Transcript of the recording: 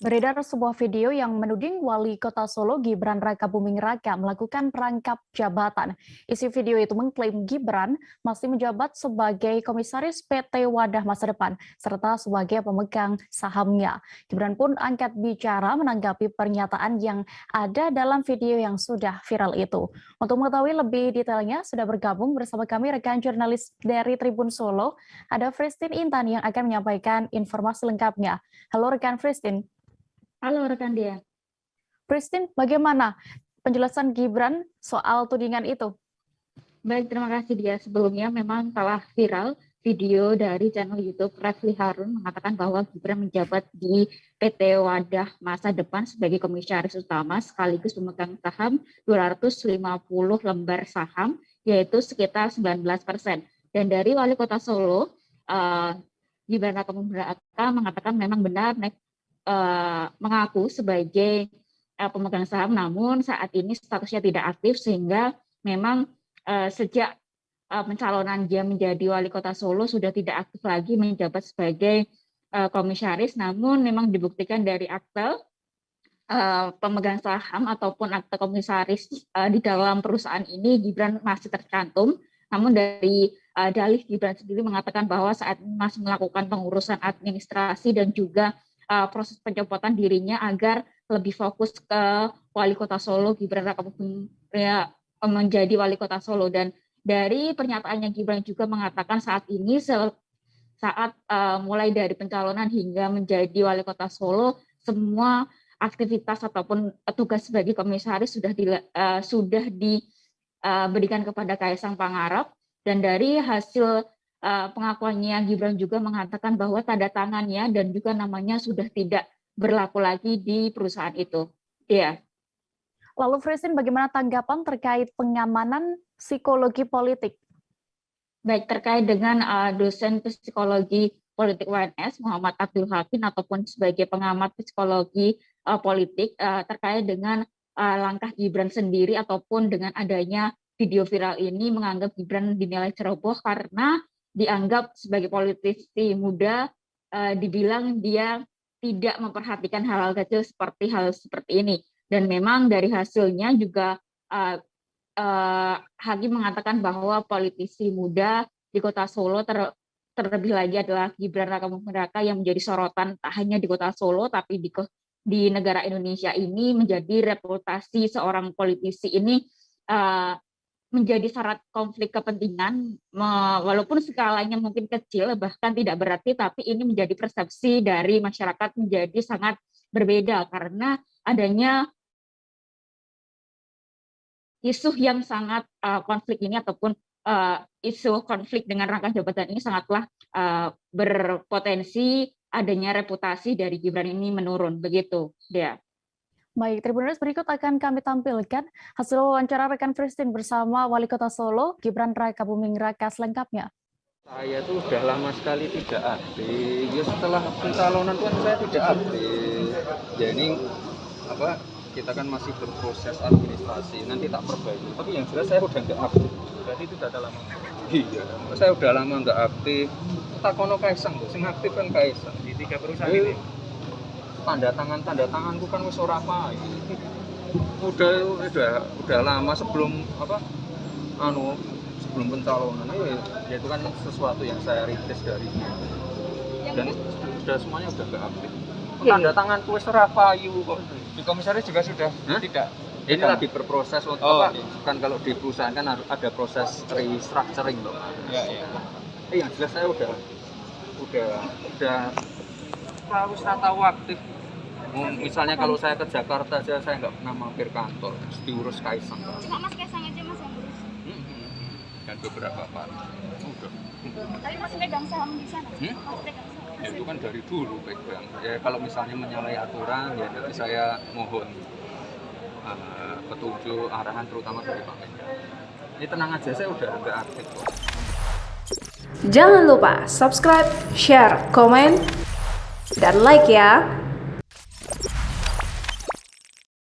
Beredar sebuah video yang menuding Wali Kota Solo Gibran Rakabuming Raka melakukan perangkap jabatan. Isi video itu mengklaim Gibran masih menjabat sebagai komisaris PT Wadah Masa Depan serta sebagai pemegang sahamnya. Gibran pun angkat bicara menanggapi pernyataan yang ada dalam video yang sudah viral itu. Untuk mengetahui lebih detailnya sudah bergabung bersama kami rekan jurnalis dari Tribun Solo, ada Fristin Intan yang akan menyampaikan informasi lengkapnya. Halo rekan Fristin. Halo rekan dia. Pristin, bagaimana penjelasan Gibran soal tudingan itu? Baik, terima kasih dia. Sebelumnya memang telah viral video dari channel YouTube Refli Harun mengatakan bahwa Gibran menjabat di PT Wadah Masa Depan sebagai komisaris utama sekaligus pemegang saham 250 lembar saham, yaitu sekitar 19%. Dan dari Wali Kota Solo, Gibran Rakabuming Raka mengatakan memang benar mengaku sebagai pemegang saham, namun saat ini statusnya tidak aktif sehingga memang sejak pencalonan dia menjadi Wali Kota Solo sudah tidak aktif lagi menjabat sebagai komisaris, namun memang dibuktikan dari akte pemegang saham ataupun akte komisaris di dalam perusahaan ini Gibran masih tercantum. Namun dari dalih Gibran sendiri mengatakan bahwa saat ini masih melakukan pengurusan administrasi dan juga proses pencopotan dirinya agar lebih fokus ke Wali Kota Solo, Gibran Rakabuming menjadi Wali Kota Solo. Dan dari pernyataannya Gibran juga mengatakan saat ini saat mulai dari pencalonan hingga menjadi Wali Kota Solo, semua aktivitas ataupun tugas sebagai komisaris sudah diberikan kepada Kaisang Pangarep. Dan dari hasil pengakuannya Gibran juga mengatakan bahwa tanda tangannya dan juga namanya sudah tidak berlaku lagi di perusahaan itu. Ya. Lalu Fristin, bagaimana tanggapan terkait pengamanan psikologi politik? Baik, terkait dengan dosen psikologi politik UNS Muhammad Abdul Hakim ataupun sebagai pengamat psikologi politik terkait dengan langkah Gibran sendiri ataupun dengan adanya video viral ini, menganggap Gibran dinilai ceroboh karena dianggap sebagai politisi muda, dibilang dia tidak memperhatikan hal-hal kecil seperti hal seperti ini. Dan memang dari hasilnya juga Hakim mengatakan bahwa politisi muda di Kota Solo terlebih lagi adalah Gibran Rakabuming Raka yang menjadi sorotan tak hanya di Kota Solo tapi di negara Indonesia ini. Menjadi reputasi seorang politisi ini menjadi syarat konflik kepentingan, walaupun skalanya mungkin kecil, bahkan tidak berarti, tapi ini menjadi persepsi dari masyarakat menjadi sangat berbeda karena adanya isu yang sangat konflik ini ataupun isu konflik dengan rangkap jabatan ini sangatlah berpotensi adanya reputasi dari Gibran ini menurun, begitu dia. Baik, Tribuners, berikut akan kami tampilkan hasil wawancara rekan Fristin bersama Wali Kota Solo, Gibran Rakabuming Raka selengkapnya. Saya tuh udah lama sekali tidak aktif. Ya setelah pencalonan pun saya tidak aktif. Ya ini kita kan masih berproses administrasi, nanti tak perbaiki. Tapi yang jelas saya udah nggak aktif. Berarti itu udah lama. Iya, saya udah lama nggak aktif. Takono Kaisang, sing aktif kan Kaisang di 3 perusahaan ini. Tanda tanganku kan wis ora apa. Udah lama sebelum sebelum pencalonan ya itu kan sesuatu yang saya rintis dari dia. Dan sudah semuanya udah nggak aktif. Tanda tanganku wis ora payu kok. Di komisaris juga sudah tidak. Ini lagi berproses untuk kan kalau di perusahaan kan harus ada proses restructuring loh. Iya. Yang jelas saya udah harus tahu aktif. Misalnya kalau saya ke Jakarta aja saya nggak pernah mampir kantor, diurus Kaisang. Cuma Mas Kaisang aja Mas yang urus. Dan beberapa kali. Udah. Tapi masih pegang saham di sana. Masih pegang saham. Ya, itu kan dari dulu pegang. Ya kalau misalnya menyalahi aturan ya nanti saya mohon petunjuk arahan terutama dari Pak Mendak. Ini tenang aja, saya udah nggak aktif kok. Jangan lupa subscribe, share, komen, dan like ya.